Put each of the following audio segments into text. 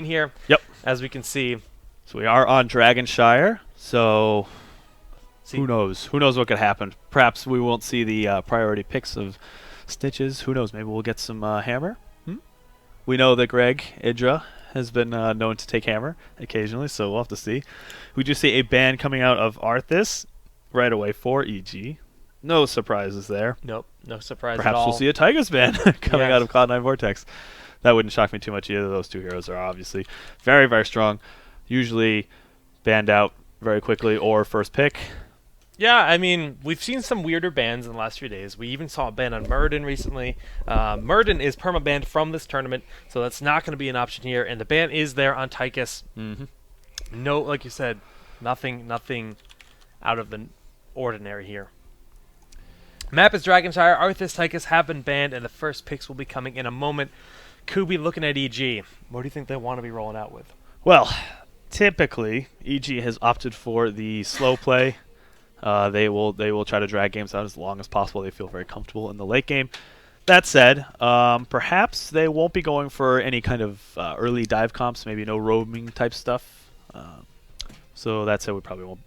here. Yep. As we can see. So we are on Dragonshire. So who knows? Who knows what could happen? Perhaps we won't see the priority picks of Stitches. Who knows? Maybe we'll get some Hammer. We know that Greg Idra has been known to take Hammer occasionally, so we'll have to see. We do see a ban coming out of Arthas right away for EG. No surprises there. Nope, no surprise Perhaps at all. we'll see a Tygus ban coming out of Cloud9 Vortex. That wouldn't shock me too much either. Those two heroes are obviously very, very strong. Usually banned out very quickly or first pick. Yeah, I mean, we've seen some weirder bans in the last few days. We even saw a ban on Murden recently. Murden is perma-banned from this tournament, so that's not going to be an option here. And the ban is there on Tychus. No, like you said, nothing out of the ordinary here. Map is Dragonshire. Arthas, Tychus have been banned, and the first picks will be coming in a moment. Kubi looking at EG. What do you think they want to be rolling out with? Well, typically, EG has opted for the slow play. They will try to drag games out as long as possible. They feel very comfortable in the late game. That said, perhaps they won't be going for any kind of early dive comps, maybe no roaming type stuff. So that said, we probably won't.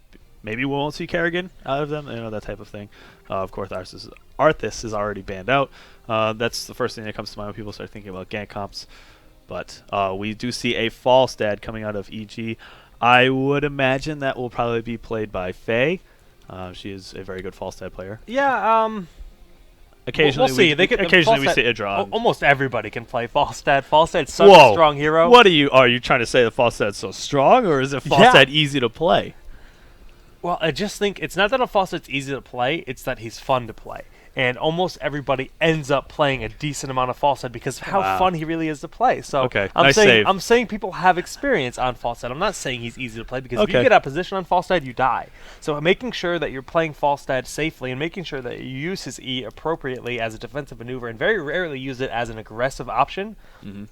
Maybe we won't see Kerrigan out of them, that type of thing. Of course, Arthas is already banned out. That's the first thing that comes to mind when people start thinking about gank comps. But we do see a Falstad coming out of EG. I would imagine that will probably be played by Faye. She is a very good Falstad player. Yeah, occasionally we'll see. Occasionally we see Idra. Almost everybody can play Falstad. Falstad's such a strong hero. What are you trying to say that Falstad's so strong, or is it Falstad easy to play? Well, I just think it's not that a Falstad's easy to play, it's that he's fun to play. And almost everybody ends up playing a decent amount of Falstad because of how fun he really is to play. So I'm saying people have experience on Falstad. I'm not saying he's easy to play because if you get out of position on Falstad, you die. So making sure that you're playing Falstad safely and making sure that you use his E appropriately as a defensive maneuver and very rarely use it as an aggressive option, you're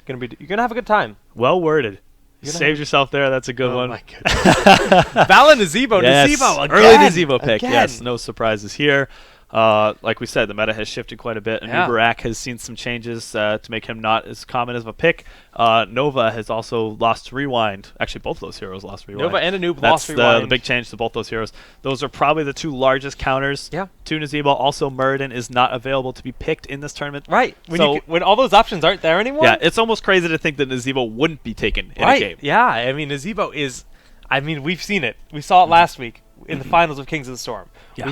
gonna have a good time. Well worded. You saved yourself there. That's a good one. Oh my goodness. Val Nazebo. Yes. Nazebo again. Early Nazebo pick. Yes, no surprises here. Like we said, the meta has shifted quite a bit. And Uberak has seen some changes to make him not as common as a pick. Nova has also lost Rewind. Actually, both those heroes lost Rewind. Nova and Anub lost Rewind. That's the big change to both those heroes. Those are probably the two largest counters to Nazebo. Also, Muradin is not available to be picked in this tournament. Right. When all those options aren't there anymore? Yeah, it's almost crazy to think that Nazebo wouldn't be taken in a game. Yeah, I mean, Nazebo is... I mean, we've seen it. We saw it last week in the finals of Kings of the Storm. Yeah.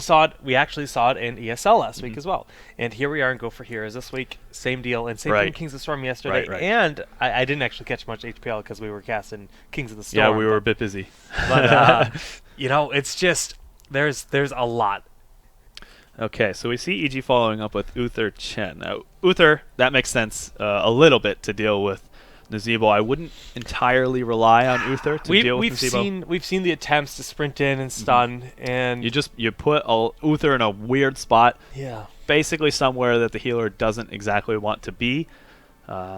We actually saw it in ESL last week as well. And here we are in Go4Heroes this week. Same deal. And same thing in Kings of the Storm yesterday. And I didn't actually catch much HPL because we were casting Kings of the Storm. Yeah, we were a bit busy. But, it's just, there's a lot. Okay, so we see EG following up with Uther Chen. Now, Uther, that makes sense a little bit to deal with Nazebo. I wouldn't entirely rely on Uther to deal with Nazebo. We've seen the attempts to sprint in and stun, and you put Uther in a weird spot. Yeah. Basically somewhere that the healer doesn't exactly want to be.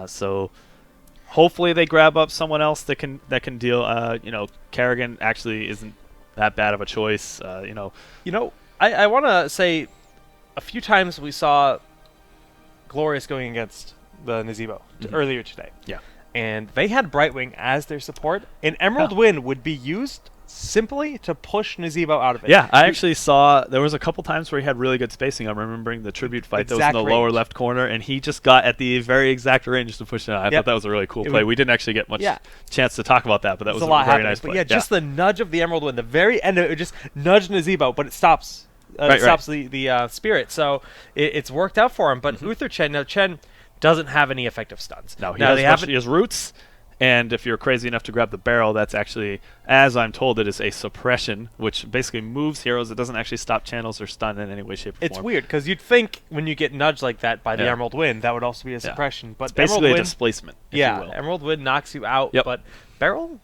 So hopefully they grab up someone else that can deal. Kerrigan actually isn't that bad of a choice. I want to say a few times we saw Glorious going against the Nazebo earlier today. Yeah. And they had Brightwing as their support, and Emerald Wind would be used simply to push Nazebo out of it. Yeah, I actually saw there was a couple times where he had really good spacing. I'm remembering the tribute fight that was in the lower left corner, and he just got at the very exact range to push it out. I thought that was a really cool play. We didn't actually get much chance to talk about that, but that was a very nice play. But just the nudge of the Emerald Wind, the very end of it, just nudged Nazebo, but it stops. Stops the spirit. So it's worked out for him. But Uther Chen, now Chen doesn't have any effective stuns. No, he has roots, and if you're crazy enough to grab the barrel, that's actually, as I'm told, it is a suppression, which basically moves heroes. It doesn't actually stop channels or stun in any way, shape, or form. It's weird, because you'd think when you get nudged like that by the Emerald Wind, that would also be a suppression. But it's basically a displacement, if you will. Emerald Wind knocks you out, Yep. but barrel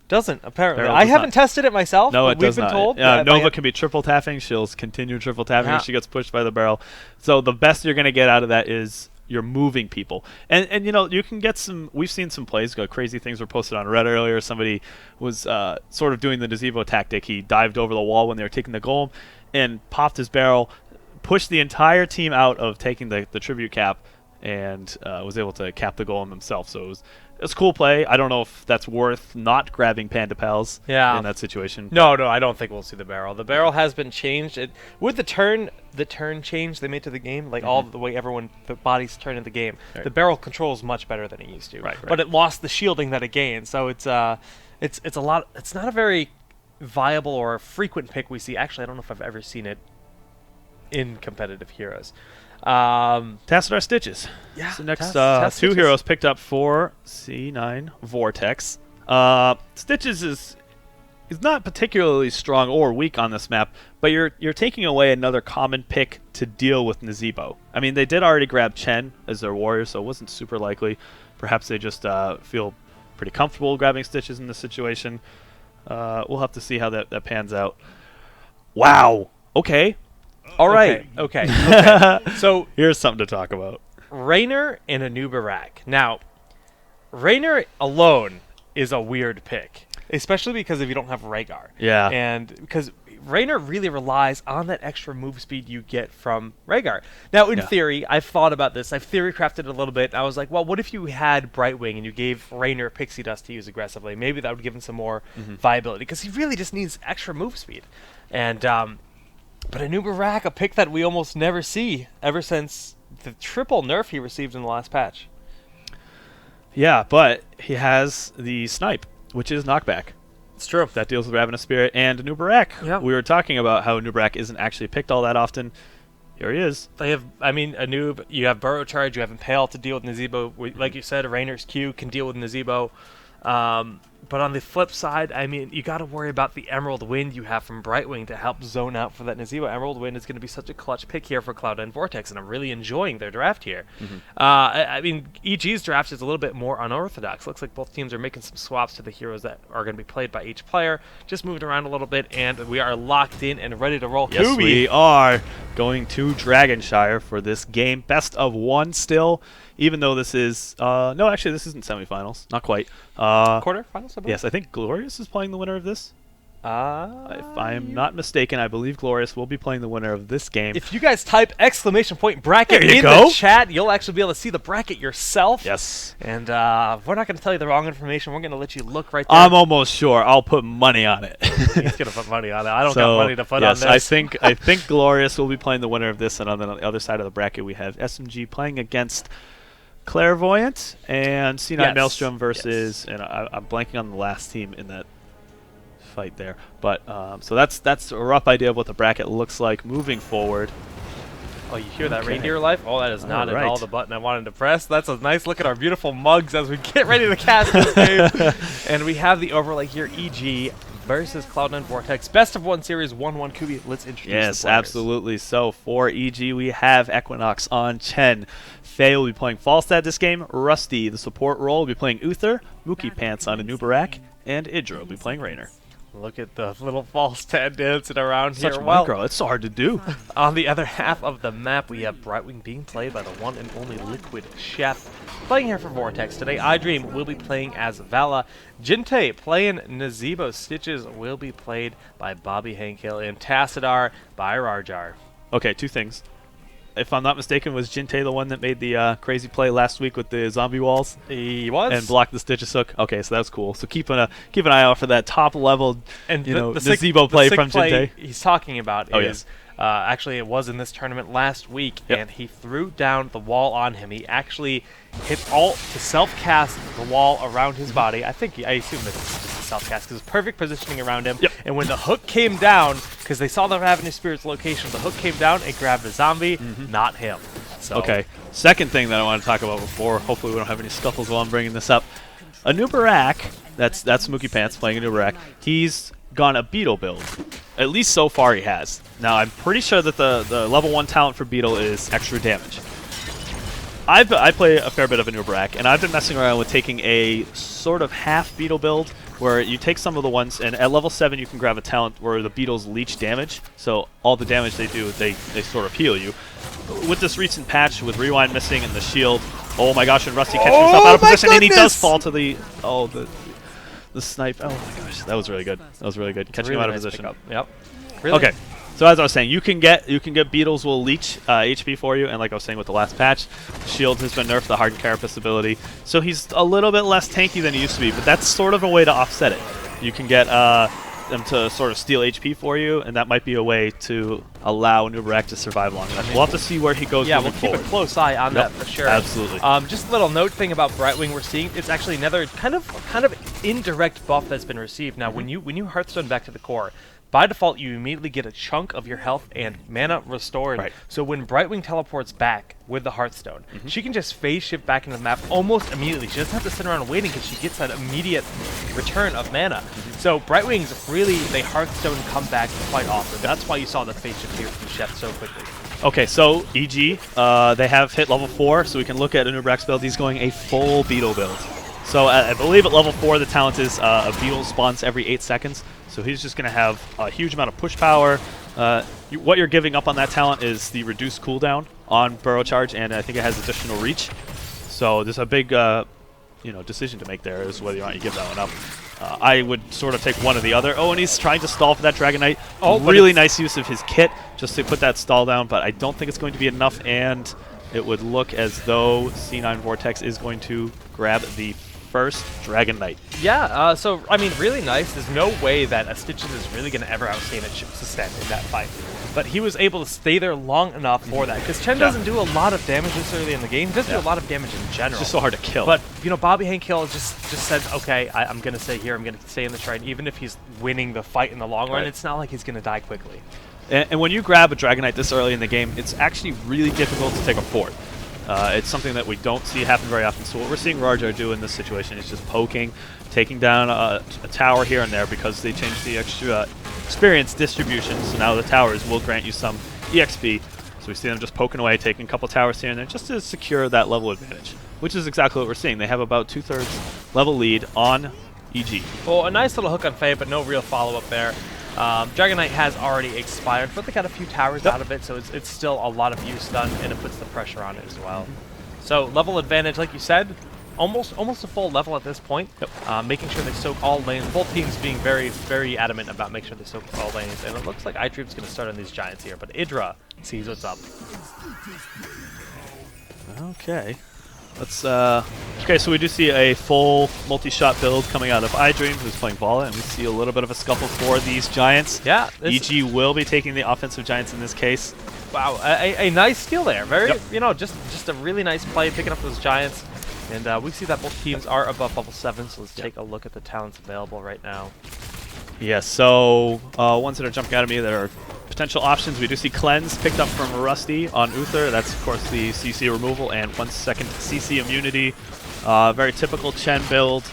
doesn't, apparently. Barrel I haven't tested it myself, no, but we've been told. Nova can be triple tapping. She'll continue triple tapping if she gets pushed by the barrel. So the best you're going to get out of that is you're moving people. And you can get some, we've seen some plays, crazy things were posted on Reddit earlier. Somebody was sort of doing the Nazebo tactic. He dived over the wall when they were taking the golem and popped his barrel, pushed the entire team out of taking the tribute cap, and was able to cap the golem himself. So it was it's a cool play. I don't know if that's worth not grabbing Panda Pals in that situation. No, I don't think we'll see the barrel. The barrel has been changed. With the turn change they made to the game, like all the way the bodies turn in the game, the barrel controls much better than it used to. Right. But it lost the shielding that it gained, so it's a lot. It's not a very viable or frequent pick we see. Actually, I don't know if I've ever seen it in competitive heroes. Tassadar Stitches. Yeah. So next, Tass two heroes picked up for C9 Vortex. Stitches is not particularly strong or weak on this map, but you're taking away another common pick to deal with Nazeebo. I mean, they did already grab Chen as their warrior, so it wasn't super likely. Perhaps they just feel pretty comfortable grabbing Stitches in this situation. We'll have to see how that pans out. Wow. Okay. All right. Okay. So here's something to talk about. Raynor and Anubarak. Now, Raynor alone is a weird pick, especially because if you don't have Rhaegar. Yeah. And because Raynor really relies on that extra move speed you get from Rhaegar. Now, in theory, I've thought about this. I've theory crafted it a little bit. I was like, well, what if you had Brightwing and you gave Raynor Pixie Dust to use aggressively? Maybe that would give him some more viability, because he really just needs extra move speed. And but Anubarak, a pick that we almost never see ever since the triple nerf he received in the last patch. Yeah, but he has the snipe, which is knockback. It's true. That deals with Ravenous Spirit and Anubarak. Yep. We were talking about how Anubarak isn't actually picked all that often. Here he is. They have, Anub, you have Burrow Charge, you have Impale to deal with Nazeebo. Like you said, Raynor's Q can deal with Nazeebo. But on the flip side, I mean, you got to worry about the Emerald Wind you have from Brightwing to help zone out for that Nazeebo. Emerald Wind is going to be such a clutch pick here for Cloud9 and Vortex, and I'm really enjoying their draft here. I mean, EG's draft is a little bit more unorthodox. Looks like both teams are making some swaps to the heroes that are going to be played by each player. Just moved around a little bit, and we are locked in and ready to roll. Yes, we are going to Dragonshire for this game. Best of one still. Even though this is no, actually this isn't semifinals, not quite. Quarterfinals, I believe? Yes, I think Glorious is playing the winner of this. If I am Yeah. not mistaken, I believe Glorious will be playing the winner of this game. If you guys type !bracket There you in go. the chat, you'll actually be able to see the bracket yourself. Yes. And we're not going to tell you the wrong information. We're going to let you look right there. I'm almost sure I'll put money on it. He's going to put money on it. I don't got money to put on this. I think Glorious will be playing the winner of this, and on the other side of the bracket we have SMG playing against Clairvoyant and C9 Maelstrom versus, and I'm blanking on the last team in that fight there. But so that's a rough idea of what the bracket looks like moving forward. Oh, you hear that reindeer life? Oh, that is not at all the button I wanted to press. That's a nice look at our beautiful mugs as we get ready to cast this game. And we have the overlay here, EG versus Cloud9 Vortex. Best of one series, 1-1 Kubi. Let's introduce the players. Absolutely. So for EG, we have Equinox on Chen. Faye will be playing Falstad this game. Rusty, the support role, will be playing Uther. Mookie Pants on Anubarak. And Idra will be playing Raynor. Look at the little Falstad dancing around Such here. micro. It's so hard to do. On the other half of the map, we have Brightwing being played by the one and only Liquid Chef. Playing here for Vortex today, iDream will be playing as Vala. Jinte playing Nazeebo. Stitches will be played by Bobby Hankill. And Tassadar by Rarjar. Okay, two things. If I'm not mistaken, was Jinte the one that made the crazy play last week with the zombie walls? He was. And blocked the Stitches hook? Okay, so that's cool. So keep an eye out for that top level, and the Nazeebo play from Jinte. He's talking about is actually it was in this tournament last week, and he threw down the wall on him. He actually hit alt to self-cast the wall around his body. I assume this is just a self-cast because it's perfect positioning around him. And when the hook came down, because they saw the Ravenous Spirit's location, the hook came down and grabbed the zombie, not him. So. Okay. Second thing that I want to talk about before, hopefully we don't have any scuffles while I'm bringing this up. Anubarak, that's Mookie Pants playing Anubarak. He's gone a Beetle build. At least so far he has. Now I'm pretty sure that the level 1 talent for Beetle is extra damage. I play a fair bit of Anubarak, and I've been messing around with taking a sort of half Beetle build where you take some of the ones, and at level 7 you can grab a talent where the Beetles leech damage, so all the damage they do, they sort of heal you. With this recent patch, with Rewind missing and the shield, oh my gosh, and Rusty catching himself out of position, and he does fall to the snipe. Oh my gosh, that was really good. That was really good. Catching him out of position. Yep. Really? Okay. So as I was saying, you can get Beetles will leech HP for you, and like I was saying with the last patch, Shield has been nerfed, the Hardened Carapace ability. So he's a little bit less tanky than he used to be, but that's sort of a way to offset it. You can get them to sort of steal HP for you, and that might be a way to allow Nubarak to survive long enough. We'll have to see where he goes moving forward. Yeah, we'll keep a close eye on that for sure. Absolutely. Just a little note thing about Brightwing we're seeing, it's actually another kind of indirect buff that's been received. Now, when you Hearthstone back to the core, by default, you immediately get a chunk of your health and mana restored. Right. So when Brightwing teleports back with the Hearthstone, she can just phase shift back into the map almost immediately. She doesn't have to sit around waiting because she gets that immediate return of mana. So Brightwings really, they Hearthstone come back quite often. That's why you saw the phase shift here from Chef so quickly. Okay, so EG, they have hit level 4, so we can look at Nubarak's build. He's going a full Beetle build. So I believe at level 4, the talent is a Beetle spawns every 8 seconds. So he's just going to have a huge amount of push power. What you're giving up on that talent is the reduced cooldown on Burrow Charge, and I think it has additional reach. So there's a big decision to make there is whether or not you give that one up. I would sort of take one or the other. Oh, and he's trying to stall for that Dragon Knight. Oh, really nice use of his kit just to put that stall down, but I don't think it's going to be enough, and it would look as though C9 Vortex is going to grab the first Dragon Knight. Yeah, so, I mean, really nice. There's no way that a Stitches is really going to ever outstay a Susten in that fight. But he was able to stay there long enough for that, because Chen doesn't do a lot of damage this early in the game. He doesn't do a lot of damage in general. It's just so hard to kill. But, Bobby Hankill just said, okay, I'm going to stay here. I'm going to stay in the shrine. Even if he's winning the fight in the long run, it's not like he's going to die quickly. And when you grab a Dragon Knight this early in the game, it's actually really difficult to take a fort. It's something that we don't see happen very often. So what we're seeing Rajar do in this situation is just poking, taking down a tower here and there because they changed the extra experience distribution. So now the towers will grant you some EXP. So we see them just poking away, taking a couple towers here and there just to secure that level advantage, which is exactly what we're seeing. They have about 2/3 level lead on EG. Well, a nice little hook on Faye, but no real follow-up there. Dragon Knight has already expired, but they got a few towers out of it, so it's still a lot of use done, and it puts the pressure on it as well. So level advantage, like you said, almost a full level at this point. Making sure they soak all lanes. Both teams being very, very adamant about making sure they soak all lanes, and it looks like iDream's going to start on these Giants here, but Idra sees what's up. Okay. Let's okay, so we do see a full multi-shot build coming out of iDream, who's playing Vala, and we see a little bit of a scuffle for these Giants. Yeah. EG will be taking the offensive Giants in this case. Wow, a nice steal there. Very, just a really nice play, picking up those Giants. And we see that both teams are above level 7, so let's take a look at the talents available right now. Yeah, so ones that are jumping out at me that are potential options, we do see Cleanse picked up from Rusty on Uther. That's, of course, the CC removal and 1 second CC immunity. Very typical Chen build.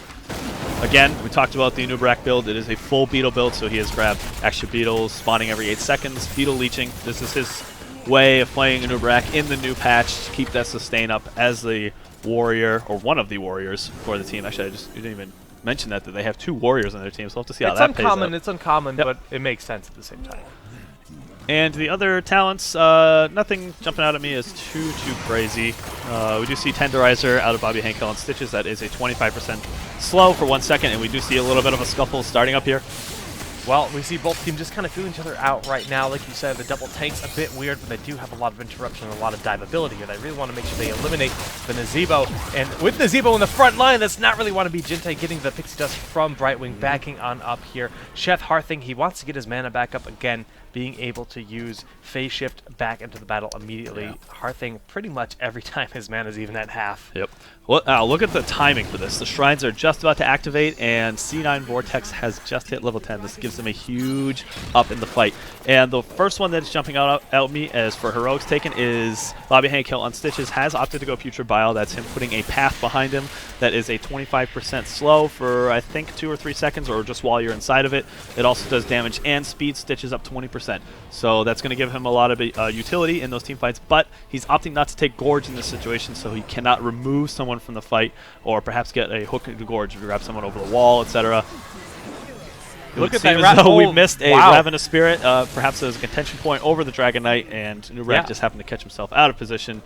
Again, we talked about the Nubarak build. It is a full Beetle build, so he has grabbed extra Beetles, spawning every 8 seconds, Beetle leeching. This is his way of playing Nubarak in the new patch to keep that sustain up as the warrior, or one of the warriors for the team. Actually, you didn't even mention that they have 2 warriors on their team, so we'll have to see how that plays out. It's uncommon, but it makes sense at the same time. And the other talents, nothing jumping out at me as too crazy. We do see Tenderizer out of Bobby Hankill and Stitches. That is a 25% slow for 1 second, and we do see a little bit of a scuffle starting up here. Well, we see both teams just kind of feeling each other out right now. Like you said, the double tank's a bit weird, but they do have a lot of interruption and a lot of dive ability here. They really want to make sure they eliminate the Nazebo. And with Nazebo in the front line, that's not really want to be Jinte getting the Pixie Dust from Brightwing, backing on up here. Chef Harthing, he wants to get his mana back up again, being able to use Phase Shift back into the battle immediately. Yeah. Harthing pretty much every time his mana's even at half. Yep. Well, look at the timing for this. The shrines are just about to activate, and C9 Vortex has just hit level 10. This gives them a huge up in the fight. And the first one that's jumping out at me as for Heroics taken is Bobby Hankill on Stitches has opted to go Putrid Bile. That's him putting a path behind him that is a 25% slow for, I think, 2 or 3 seconds, or just while you're inside of it. It also does damage and speed Stitches up 20%. So that's going to give him a lot of utility in those team fights, but he's opting not to take Gorge in this situation, so he cannot remove someone from the fight, or perhaps get a hook into Gorge if you grab someone over the wall, etc. Look at that! We missed a Ravenous Spirit. Perhaps as a contention point over the Dragon Knight, and Nubarak just happened to catch himself out of position.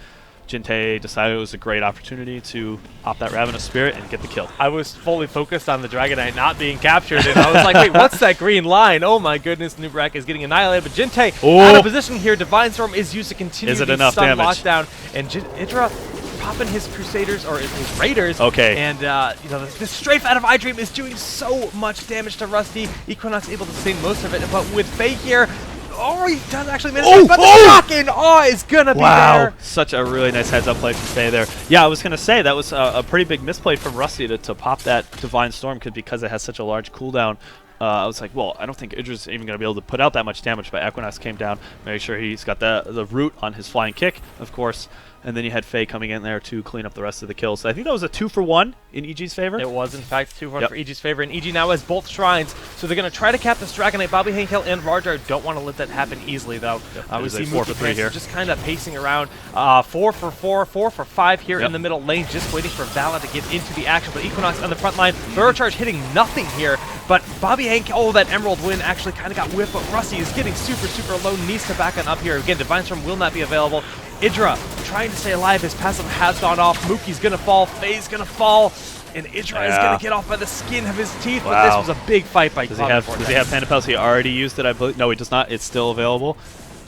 Jintei decided it was a great opportunity to pop that Ravenous Spirit and get the kill. I was fully focused on the Dragon Knight not being captured, and I was like, wait, what's that green line? Oh my goodness, Nubrak is getting annihilated, but Jintei out of position here. Divine Storm is used to continue the stun lockdown, and Idra popping his Crusaders, or his Raiders. Okay. And, you know, the strafe out of iDream is doing so much damage to Rusty. Equinox able to save most of it, but with Faye here, oh, he does actually manage to, but the shocking is going to be there. Such a really nice heads-up play from Faye there. Yeah, I was going to say, that was a pretty big misplay from Rusty to pop that Divine Storm because it has such a large cooldown. I was like, well, I don't think Idra's even going to be able to put out that much damage, but Equinox came down, made sure he's got the root on his flying kick, of course. And then you had Faye coming in there to clean up the rest of the kills. So I think that was a 2-for-1 in EG's favor. It was, in fact, 2-for-1 for EG's favor. And EG now has both shrines, so they're going to try to cap this Dragon Knight. Bobby Hankel and Rajar don't want to let that happen easily, though. We see 4-for-3 here. Just kind of pacing around. 4-for-4, 4-for-5 here in the middle lane, just waiting for Vala to get into the action. But Equinox on the front line, Burrow Charge hitting nothing here. But Bobby Hankel, that Emerald win actually kind of got whiffed, but Rusty is getting super, super low. Needs to back on up here. Again, Divine Storm will not be available. Idra trying to stay alive. His passive has gone off. Mookie's going to fall. Faye's going to fall. And Idra is going to get off by the skin of his teeth. But this was a big fight by Vortex. Does he have Panda Pels? He already used it, I believe. No, he does not. It's still available.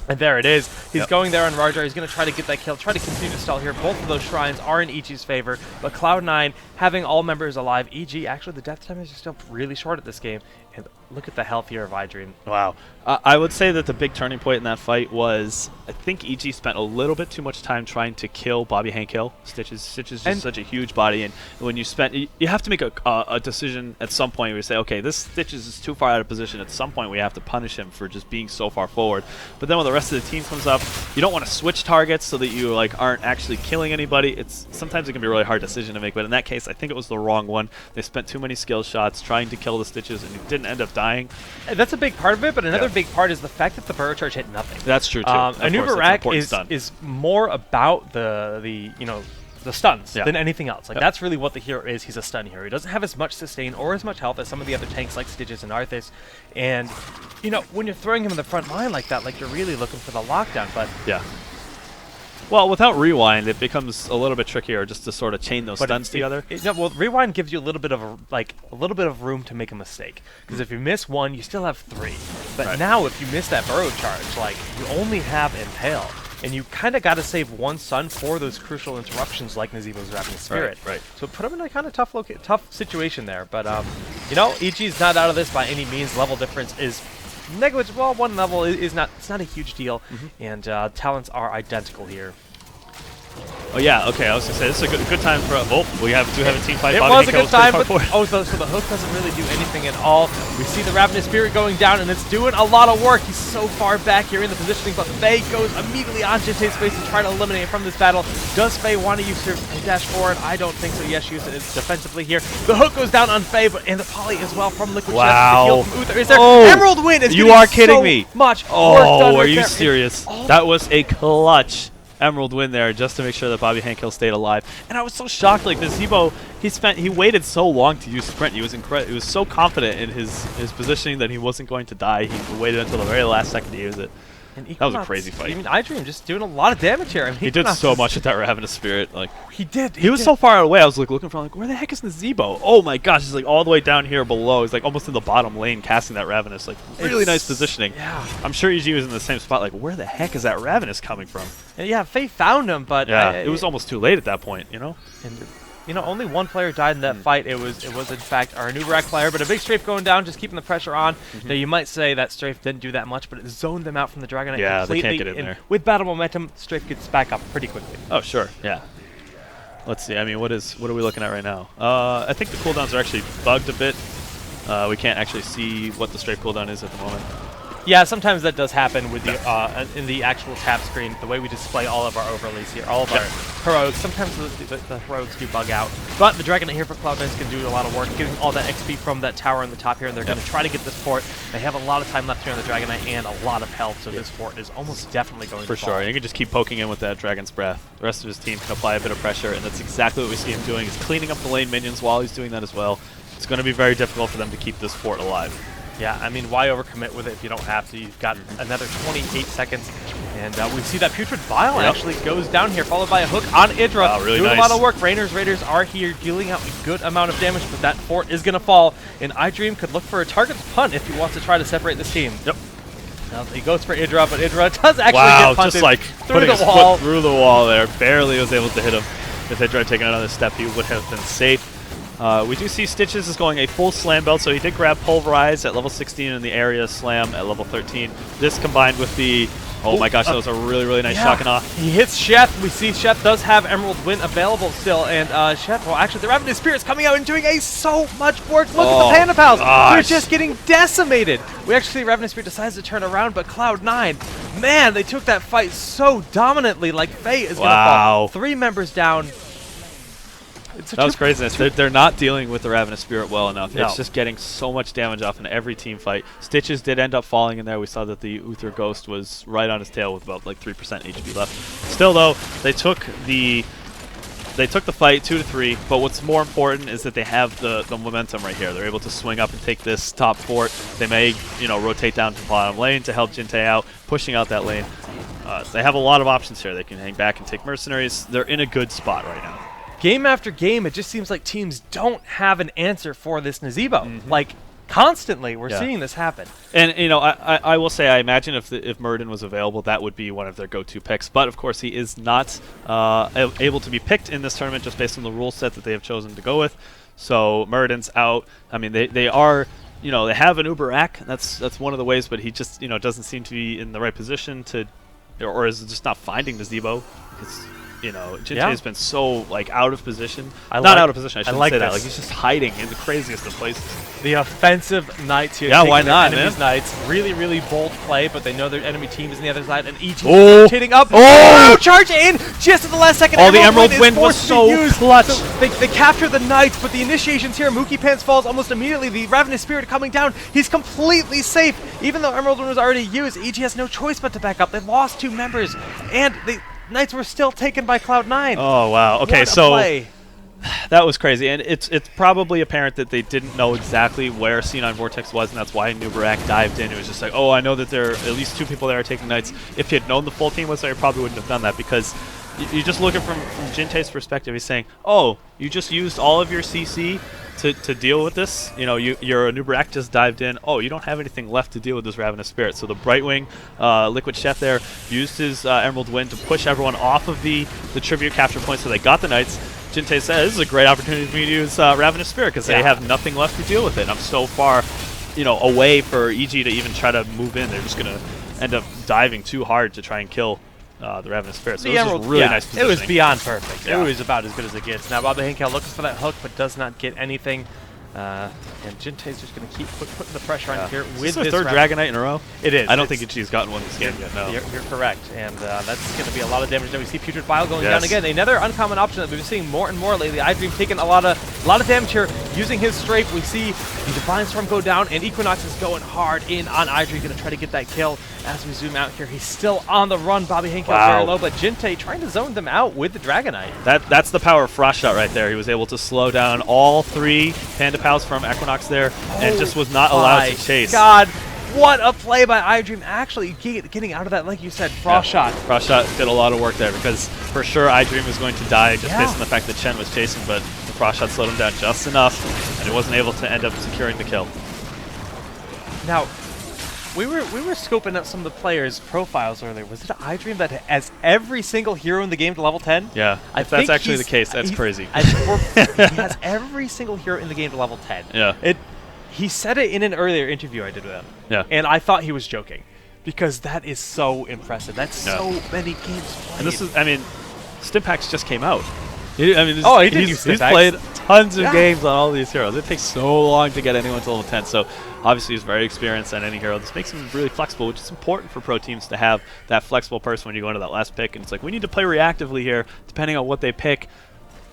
And there it is. He's going there on Rajar. He's going to try to get that kill, try to continue to stall here. Both of those shrines are in EG's favor, but Cloud9 having all members alive. EG, actually, the death time is still really short at this game. And look at the health here of iDream. Wow. I would say that the big turning point in that fight was, I think EG spent a little bit too much time trying to kill Bobby Hankel. Stitch is just such a huge body, and when you have to make a decision at some point where you say, okay, this Stitch is too far out of position. At some point, we have to punish him for just being so far forward. But then when the rest of the team comes up, you don't want to switch targets so that you aren't actually killing anybody. Sometimes it can be a really hard decision to make, but in that case, I think it was the wrong one. They spent too many skill shots trying to kill the Stitches, and it didn't end up dying. That's a big part of it, but another big part is the fact that the Burrow Charge hit nothing. That's true too. Anubarak is more about the stuns than anything else. That's really what the hero is. He's a stun hero. He doesn't have as much sustain or as much health as some of the other tanks like Stitches and Arthas. And when you're throwing him in the front line like that, you're really looking for the lockdown. But well, without Rewind, it becomes a little bit trickier just to sort of chain those stuns together. Well, Rewind gives you a little bit of room to make a mistake. Because if you miss one, you still have 3. But now, if you miss that Burrow Charge, you only have Impale. And you kind of got to save one stun for those crucial interruptions like Nazeebo's Ravenous Spirit. Right. So put him in a kind of tough situation there. But, EG's not out of this by any means. Level difference is negligible. One level is not a huge deal. And talents are identical here. Oh yeah, okay. I was gonna say this is a good time for we do have a team fight. It was a good time, but so the hook doesn't really do anything at all. We see the Ravenous Spirit going down, and it's doing a lot of work. He's so far back here in the positioning, but Faye goes immediately on Jintei's face to try to eliminate him from this battle. Does Faye want to use her dash forward? I don't think so. Yes, she uses it defensively here. The hook goes down on Faye, and the poly as well from Liquid Chest. The heal from Uther is there. Emerald Win is you are kidding me. Much work done are you serious? That was a clutch Emerald Win there just to make sure that Bobby Hankel stayed alive. And I was so shocked, Nazeebo, he waited so long to use Sprint. He was incredible. He was so confident in his positioning that he wasn't going to die. He waited until the very last second to use it. That was a crazy fight. iDream just doing a lot of damage here. He did so much with that Ravenous Spirit. He did. He was so far away. I was looking for where the heck is Nazeebo? Oh my gosh, he's all the way down here below. He's almost in the bottom lane casting that Ravenous. Really nice positioning. Yeah. I'm sure EG was in the same spot. Where the heck is that Ravenous coming from? And yeah, Faye found him, but it was almost too late at that point, And only one player died in that fight. It was in fact our Anubarak player, but a big strafe going down, just keeping the pressure on. Now you might say that strafe didn't do that much, but it zoned them out from the Dragon Knight completely. They can't get in there. With battle momentum, strafe gets back up pretty quickly. Oh sure, yeah. Let's see. I mean, what are we looking at right now? I think the cooldowns are actually bugged a bit. We can't actually see what the strafe cooldown is at the moment. Yeah, sometimes that does happen with the in the actual tab screen, the way we display all of our overlays here, all of our heroics. Sometimes the heroics do bug out. But the Dragon Knight here for Cloud9 can do a lot of work, getting all that XP from that tower on the top here, and they're going to try to get this fort. They have a lot of time left here on the Dragon Knight and a lot of health, so this fort is almost definitely going to fall. For sure. You can just keep poking in with that Dragon's Breath. The rest of his team can apply a bit of pressure, and that's exactly what we see him doing, is cleaning up the lane minions while he's doing that as well. It's going to be very difficult for them to keep this fort alive. Yeah, I mean, why overcommit with it if you don't have to? You've got another 28 seconds. And we see that Putrid Bile actually goes down here, followed by a hook on Idra. Wow, really doing nice. a lot of work. Raiders are here dealing out a good amount of damage, but that fort is going to fall. And iDream could look for a target's punt if he wants to try to separate this team. Yep. Now he goes for Idra, but Idra does actually get punted just like through putting the his wall. foot through the wall there. Barely was able to hit him. If Idra had taken another step, he would have been safe. We do see Stitches is going a full slam belt, so he did grab Pulverize at level 16 in the area slam at level 13. This combined with the... Oh my gosh, that was a really, really nice shock and awe. He hits Sheth. We see Sheth does have Emerald Wind available still, and Sheth, well, actually, the Ravenous Spirit's coming out and doing so much work. Look at the Panda Pals. They're just getting decimated. We actually see Ravenous Spirit decides to turn around, but Cloud9, man, they took that fight so dominantly, like Faye is going to fall. 3 members down. That was crazy. They're not dealing with the Ravenous Spirit well enough. No. It's just getting so much damage off in every team fight. Stitches did end up falling in there. We saw that the Uther Ghost was right on his tail with about like 3% HP left. Still though, they took the fight 2-3, but what's more important is that they have the momentum right here. They're able to swing up and take this top fort. They may, rotate down to the bottom lane to help Jinte out, pushing out that lane. They have a lot of options here. They can hang back and take mercenaries. They're in a good spot right now. Game after game, it just seems like teams don't have an answer for this Nazeebo. Like, constantly, we're seeing this happen. And, I will say, I imagine if Murden was available, that would be one of their go-to picks. But, of course, he is not able to be picked in this tournament just based on the rule set that they have chosen to go with. So, Murden's out. I mean, they are... they have an Uber-Ack. That's one of the ways, but he just, doesn't seem to be in the right position to... Or is just not finding Nazeebo. Jinte has been so out of position. Not out of position, I shouldn't say that. Like, he's just hiding in the craziest of places. The offensive Knights here. Yeah, why not, enemies Knights. Really, really bold play, but they know their enemy team is on the other side, and each rotating up. Charge in just at the last second. The Emerald Wind was so clutch. So they capture the Knights, but the initiations here. Mookie Pants falls almost immediately. The Ravenous Spirit coming down. He's completely safe. Even though Emerald Wind was already used, EG has no choice but to back up. They lost 2 members, and the Knights were still taken by Cloud9. Oh, wow. Okay, so that was crazy. And it's probably apparent that they didn't know exactly where C9 Vortex was, and that's why Nubarak dived in. It was just like, I know that there are at least 2 people there are taking Knights. If he had known the full team was there, he probably wouldn't have done that, because you just look at it from Jinte's perspective. He's saying, you just used all of your CC to deal with this. Your Nubarak just dived in. You don't have anything left to deal with this Ravenous Spirit. So the Brightwing, Liquid Chef there, used his Emerald Wind to push everyone off of the tribute capture point, so they got the Knights. Jinte said, this is a great opportunity for me to use Ravenous Spirit, because they have nothing left to deal with it. I'm so far, away for EG to even try to move in. They're just going to end up diving too hard to try and kill the Ravenous Spirit. So it was just really nice positioning. It was beyond perfect. It was about as good as it gets. Now Bobby Henkel looking for that hook, but does not get anything. And Jinte's just going to keep putting the pressure on here with this. Is this their 3rd Dragonite in a row? It is. I don't think EG's gotten one this game yet, no. You're correct. And that's going to be a lot of damage. Then we see Putrid Bile going down again. Another uncommon option that we've been seeing more and more lately. iDream taking a lot of damage here using his strafe. We see the Divine Storm go down, and Equinox is going hard in on iDream, going to try to get that kill. As we zoom out here, he's still on the run. Bobby Henkel very low, but Jinte trying to zone them out with the Dragonite. That's the power of Frost Shot right there. He was able to slow down all 3 Panda Pals from Equinox there, and just was not allowed to chase. God, what a play by iDream, actually getting out of that, like you said, Frost Shot. Frost Shot did a lot of work there, because for sure iDream was going to die just based on the fact that Chen was chasing, but the Frost Shot slowed him down just enough, and he wasn't able to end up securing the kill. Now, we were scoping up some of the players' profiles earlier. Was it iDream that has every single hero in the game to level 10? Yeah, if that's actually the case, that's crazy. He has every single hero in the game to level 10. Yeah. He said it in an earlier interview I did with him. Yeah. And I thought he was joking, because that is so impressive. That's so many games played. And this is, Stimpaks just came out. He did use He's played tons of games on all these heroes. It takes so long to get anyone to level 10, so obviously he's very experienced on any hero. This makes him really flexible, which is important for pro teams to have that flexible person when you go into that last pick. And it's like, we need to play reactively here, depending on what they pick.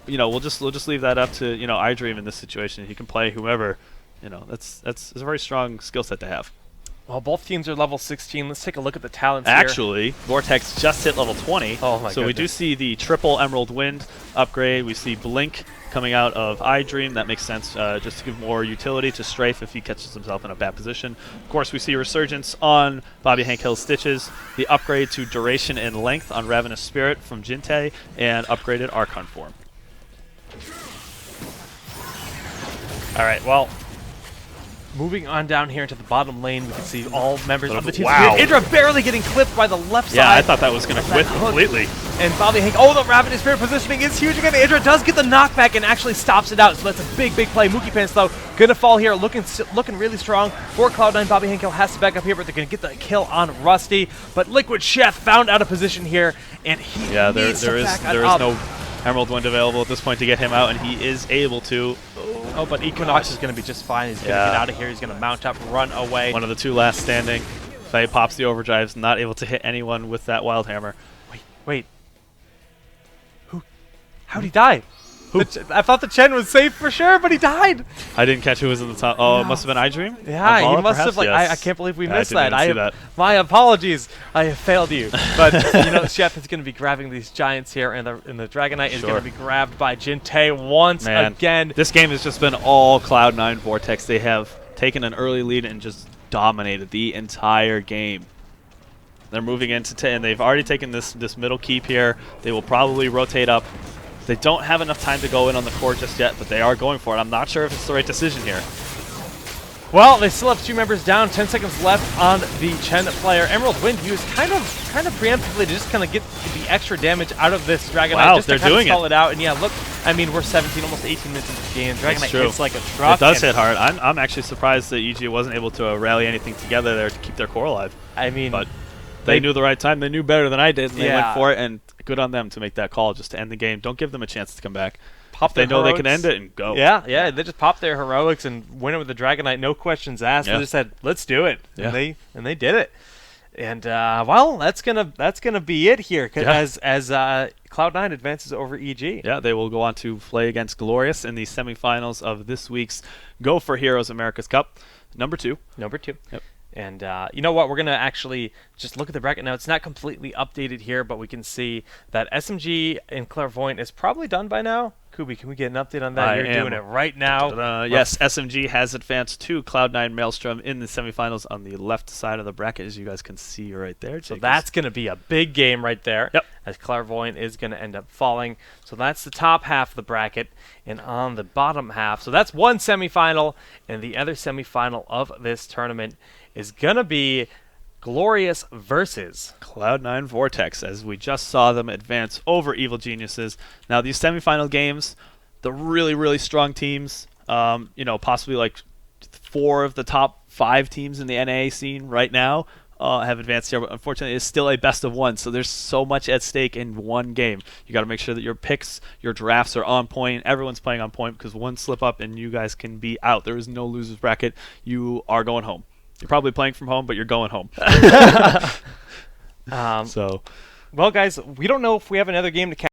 We'll just leave that up to iDream in this situation. He can play whoever. That's a very strong skill set to have. Well, both teams are level 16. Let's take a look at the talents Actually, Vortex just hit level 20. Oh my So goodness. we do see the triple Emerald Wind upgrade. We see Blink coming out of iDream. That makes sense, just to give more utility to Strafe if he catches himself in a bad position. Of course, we see Resurgence on Bobby Hank Hill's Stitches, the upgrade to Duration and Length on Ravenous Spirit from Jinte, and upgraded Archon form. All right, well, moving on down here into the bottom lane, we can see all members of the team. Wow. Idra barely getting clipped by the left side. Yeah, I thought that was going to quit completely. And Bobby Hank, oh, the Ravenous Spirit positioning is huge again. Idra does get the knockback and actually stops it out, so that's a big, big play. Mookie Pants, though, going to fall here, looking really strong for Cloud9. Bobby Hank has to back up here, but they're going to get the kill on Rusty. But Liquid Chef found out of position here, and he needs to back up. There is no Emerald Wind available at this point to get him out, and he is able to. Oh, but Equinox is going to be just fine. He's going to get out of here. He's going to mount up, run away. One of the two last standing. Faye pops the overdrives, not able to hit anyone with that Wild Hammer. Wait. How'd he die? I thought the Chen was safe for sure, but he died. I didn't catch who was in the top. Oh, no. It must have been iDream? Yeah, he must have. Like, yes. I can't believe we missed that. My apologies. I have failed you. But, you know, Chef is going to be grabbing these giants here, and the Dragonite is going to be grabbed by Jinte once again. This game has just been all Cloud9 Vortex. They have taken an early lead and just dominated the entire game. They're moving into and they've already taken this middle keep here. They will probably rotate up. They don't have enough time to go in on the core just yet, but they are going for it. I'm not sure if it's the right decision here. Well, they still have 2 members down. 10 seconds left on the Chen player. Emerald Wind used kind of preemptively to just kind of get the extra damage out of this Dragonite. Wow, just they're to kind doing of stall it out. And yeah, look, I mean, we're 17, almost 18 minutes into the game. Dragonite hits like a truck. It does hit hard. I'm actually surprised that EG wasn't able to rally anything together there to keep their core alive. I mean, but they knew the right time. They knew better than I did, and they went for it, and good on them to make that call just to end the game. Don't give them a chance to come back. They know they can end it and go. Yeah, they just popped their heroics and went it with the Dragonite, no questions asked. They just said, "Let's do it," and they did it. And well, that's gonna be it here as Cloud9 advances over EG. Yeah, they will go on to play against Glorious in the semifinals of this week's Go4Heroes America's Cup, number 2. Yep. And you know what? We're going to actually just look at the bracket now. It's not completely updated here, but we can see that SMG and Clairvoyant is probably done by now. Kubi, can we get an update on that? You're doing it right now. Yes, SMG has advanced to Cloud9 Maelstrom in the semifinals on the left side of the bracket, as you guys can see right there. So that's going to be a big game right there. Yep. As Clairvoyant is going to end up falling. So that's the top half of the bracket. And on the bottom half, so that's one semifinal, and the other semifinal of this tournament is going to be Glorious versus Cloud9 Vortex, as we just saw them advance over Evil Geniuses. Now, these semifinal games, the really, really strong teams, possibly like 4 of the top 5 teams in the NA scene right now have advanced here, but unfortunately it's still a best of 1, so there's so much at stake in one game. You got to make sure that your picks, your drafts are on point. Everyone's playing on point, because one slip up and you guys can be out. There is no losers bracket. You are going home. You're probably playing from home, but you're going home. Well, guys, we don't know if we have another game to catch.